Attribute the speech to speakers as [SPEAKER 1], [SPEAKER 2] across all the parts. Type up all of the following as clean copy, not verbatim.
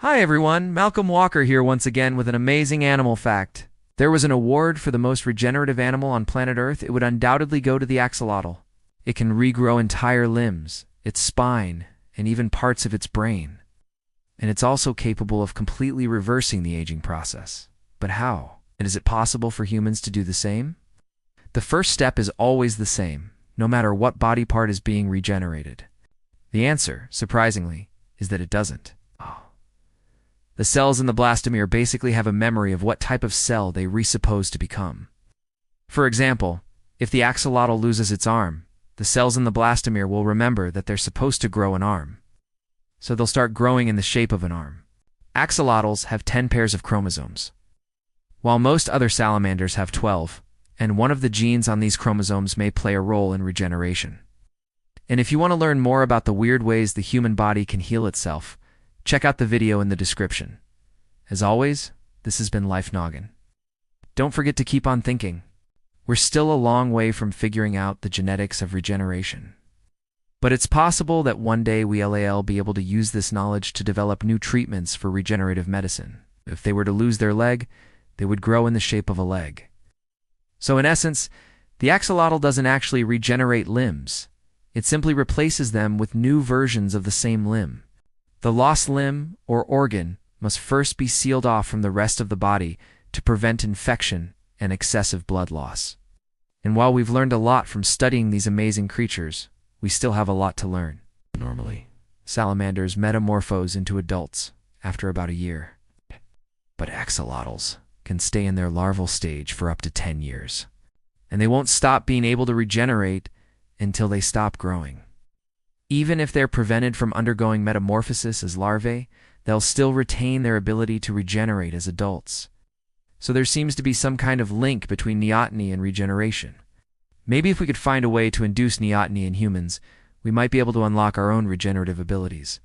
[SPEAKER 1] Hi everyone, Malcolm Walker here once again with an amazing animal fact. If there was an award for the most regenerative animal on planet Earth, it would undoubtedly go to the axolotl. It can regrow entire limbs, its spine, and even parts of its brain. And it's also capable of completely reversing the aging process. But how? And is it possible for humans to do the same? The first step is always the same, no matter what body part is being regenerated. The answer, surprisingly, is that it doesn't. The cells in the blastomere basically have a memory of what type of cell they resuppose to become. For example, if the axolotl loses its arm, the cells in the blastomere will remember that they're supposed to grow an arm. So they'll start growing in the shape of an arm. Axolotls have 10 pairs of chromosomes, while most other salamanders have 12, and one of the genes on these chromosomes may play a role in regeneration. And if you want to learn more about the weird ways the human body can heal itself, check out the video in the description. As always, this has been Life Noggin. Don't forget to keep on thinking. We're still a long way from figuring out the genetics of regeneration. But it's possible that one day we'll be able to use this knowledge to develop new treatments for regenerative medicine. If they were to lose their leg, they would grow in the shape of a leg. So in essence, the axolotl doesn't actually regenerate limbs. It simply replaces them with new versions of the same limb. The lost limb or organ must first be sealed off from the rest of the body to prevent infection and excessive blood loss. And while we've learned a lot from studying these amazing creatures, we still have a lot to learn. Normally, salamanders metamorphose into adults after about a year. But axolotls can stay in their larval stage for up to 10 years. And they won't stop being able to regenerate until they stop growing. Even if they're prevented from undergoing metamorphosis as larvae, they'll still retain their ability to regenerate as adults. So there seems to be some kind of link between neoteny and regeneration. Maybe if we could find a way to induce neoteny in humans, we might be able to unlock our own regenerative abilities.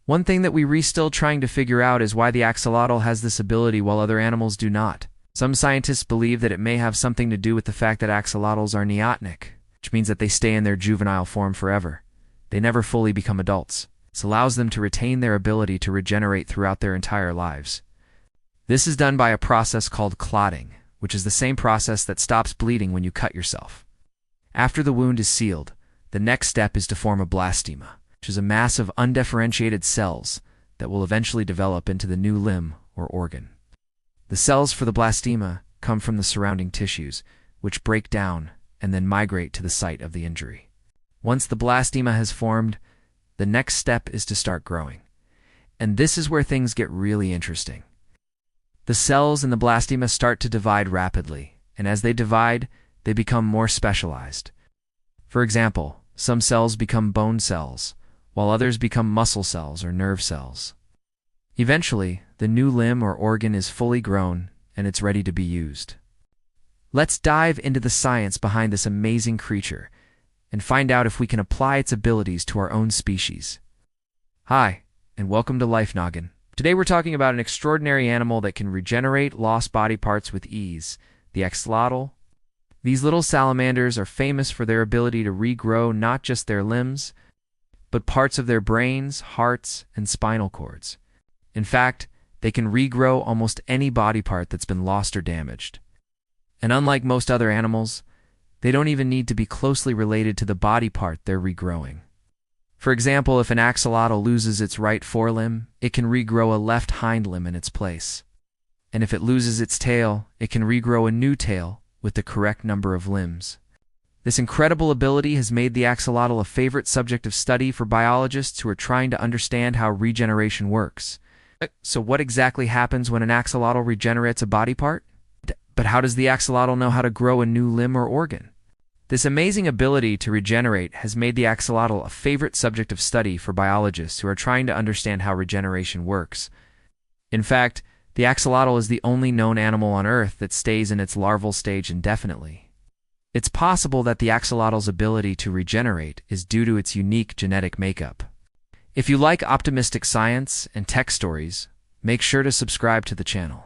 [SPEAKER 1] One thing that we're still trying to figure out is why the axolotl has this ability while other animals do not. Some scientists believe that it may have something to do with the fact that axolotls are neotenic, which means that they stay in their juvenile form forever. They never fully become adults. This allows them to retain their ability to regenerate throughout their entire lives. This is done by a process called clotting, which is the same process that stops bleeding when you cut yourself. After the wound is sealed, the next step is to form a blastema, which is a mass of undifferentiated cells that will eventually develop into the new limb or organ. The cells for the blastema come from the surrounding tissues, which break down and then migrate to the site of the injury. Once the blastema has formed, the next step is to start growing. And this is where things get really interesting. The cells in the blastema start to divide rapidly, and as they divide, they become more specialized. For example, some cells become bone cells, while others become muscle cells or nerve cells. Eventually, the new limb or organ is fully grown, and it's ready to be used. Let's dive into the science behind this amazing creature and find out if we can apply its abilities to our own species. Hi, and welcome to Life Noggin. Today we're talking about an extraordinary animal that can regenerate lost body parts with ease, the axolotl. These little salamanders are famous for their ability to regrow not just their limbs, but parts of their brains, hearts, and spinal cords. In fact, they can regrow almost any body part that's been lost or damaged. And unlike most other animals, they don't even need to be closely related to the body part they're regrowing. For example, if an axolotl loses its right forelimb, it can regrow a left hind limb in its place. And if it loses its tail, it can regrow a new tail with the correct number of limbs. This incredible ability has made the axolotl a favorite subject of study for biologists who are trying to understand how regeneration works. So what exactly happens when an axolotl regenerates a body part? But how does the axolotl know how to grow a new limb or organ? This amazing ability to regenerate has made the axolotl a favorite subject of study for biologists who are trying to understand how regeneration works. In fact, the axolotl is the only known animal on Earth that stays in its larval stage indefinitely. It's possible that the axolotl's ability to regenerate is due to its unique genetic makeup. If you like optimistic science and tech stories, make sure to subscribe to the channel.